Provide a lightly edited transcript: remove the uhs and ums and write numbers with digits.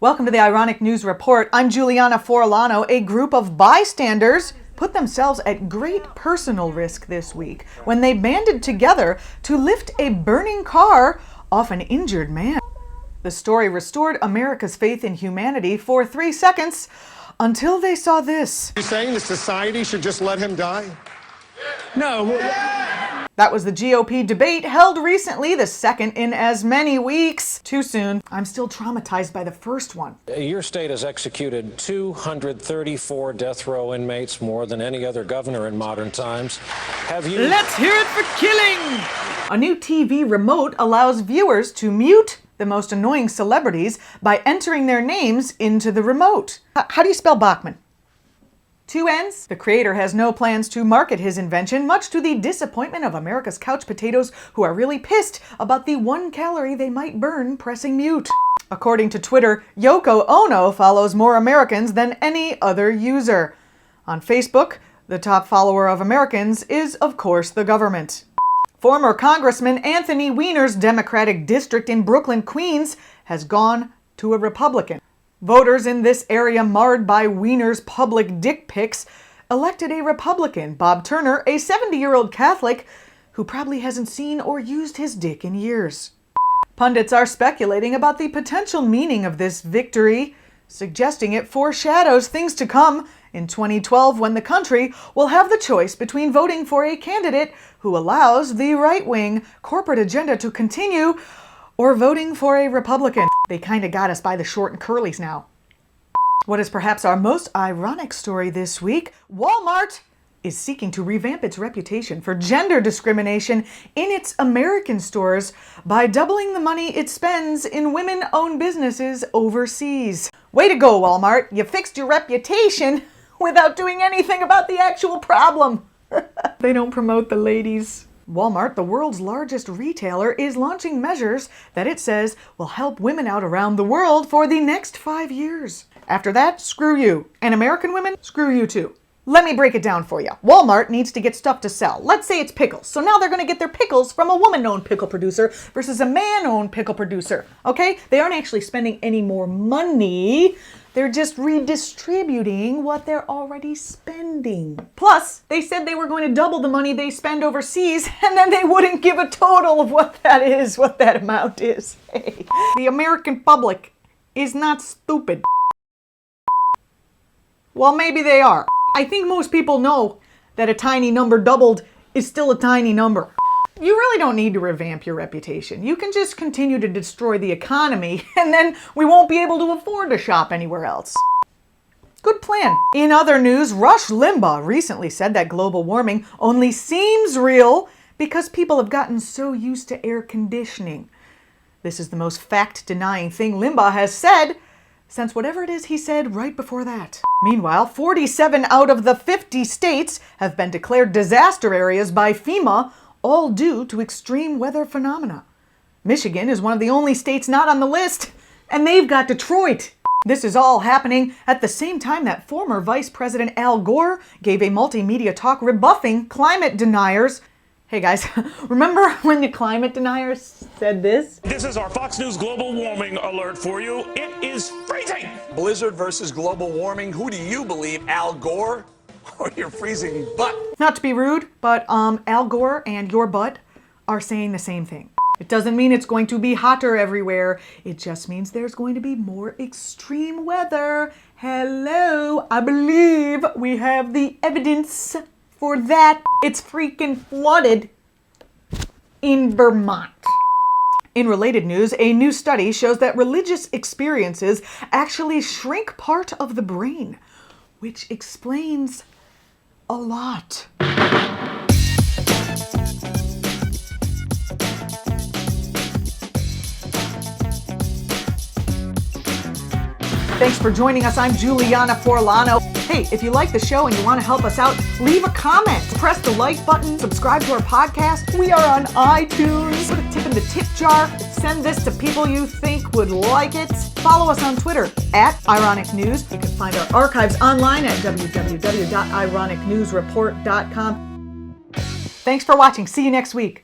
Welcome to the Ironic News Report. I'm Julianna Forlano. A group of bystanders put themselves at great personal risk this week when they banded together to lift a burning car off an injured man. The story restored America's faith in humanity for 3 seconds until they saw this. You're saying the society should just let him die? No. That was the GOP debate held recently, the second in as many weeks. Too soon. I'm still traumatized by the first one. Your state has executed 234 death row inmates, more than any other governor in modern times. Have you... Let's hear it for killing! A new TV remote allows viewers to mute the most annoying celebrities by entering their names into the remote. How do you spell Bachman? 2 N's? The creator has no plans to market his invention, much to the disappointment of America's couch potatoes who are really pissed about the 1 calorie they might burn pressing mute. According to Twitter, Yoko Ono follows more Americans than any other user. On Facebook, the top follower of Americans is, of course, the government. Former Congressman Anthony Weiner's Democratic district in Brooklyn, Queens, has gone to a Republican. Voters in this area marred by Weiner's public dick pics elected a Republican, Bob Turner, a 70-year-old Catholic who probably hasn't seen or used his dick in years. Pundits are speculating about the potential meaning of this victory, suggesting it foreshadows things to come in 2012 when the country will have the choice between voting for a candidate who allows the right-wing corporate agenda to continue or voting for a Republican. They kind of got us by the short and curlies now. What is perhaps our most ironic story this week, Walmart is seeking to revamp its reputation for gender discrimination in its American stores by doubling the money it spends in women-owned businesses overseas. Way to go, Walmart. You fixed your reputation without doing anything about the actual problem. They don't promote the ladies. Walmart, the world's largest retailer, is launching measures that it says will help women out around the world for the next 5 years. After that, screw you. And American women, screw you too. Let me break it down for you. Walmart needs to get stuff to sell. Let's say it's pickles. So now they're going to get their pickles from a woman-owned pickle producer versus a man-owned pickle producer. Okay? They aren't actually spending any more money. They're just redistributing what they're already spending. Plus, they said they were going to double the money they spend overseas, and then they wouldn't give a total of what that is, what that amount is. Hey, the American public is not stupid. Well, maybe they are. I think most people know that a tiny number doubled is still a tiny number. You really don't need to revamp your reputation. You can just continue to destroy the economy, and then we won't be able to afford to shop anywhere else. Good plan. In other news, Rush Limbaugh recently said that global warming only seems real because people have gotten so used to air conditioning. This is the most fact-denying thing Limbaugh has said since whatever it is he said right before that. Meanwhile, 47 out of the 50 states have been declared disaster areas by FEMA, all due to extreme weather phenomena. Michigan is one of the only states not on the list, and they've got Detroit. This is all happening at the same time that former Vice President Al Gore gave a multimedia talk rebuffing climate deniers. Hey guys, remember when the climate deniers said this? This is our Fox News global warming alert for you. It is freezing. Blizzard versus global warming. Who do you believe, Al Gore or your freezing butt? Not to be rude, but Al Gore and your butt are saying the same thing. It doesn't mean it's going to be hotter everywhere. It just means there's going to be more extreme weather. Hello, I believe we have the evidence for that. It's freaking flooded in Vermont. In related news, a new study shows that religious experiences actually shrink part of the brain, which explains a lot. Thanks for joining us. I'm Julianna Forlano. Hey, if you like the show and you want to help us out, leave a comment. Press the like button. Subscribe to our podcast. We are on iTunes. Put a tip in the tip jar. Send this to people you think would like it. Follow us on Twitter @IronicNews. You can find our archives online at www.ironicnewsreport.com. Thanks for watching. See you next week.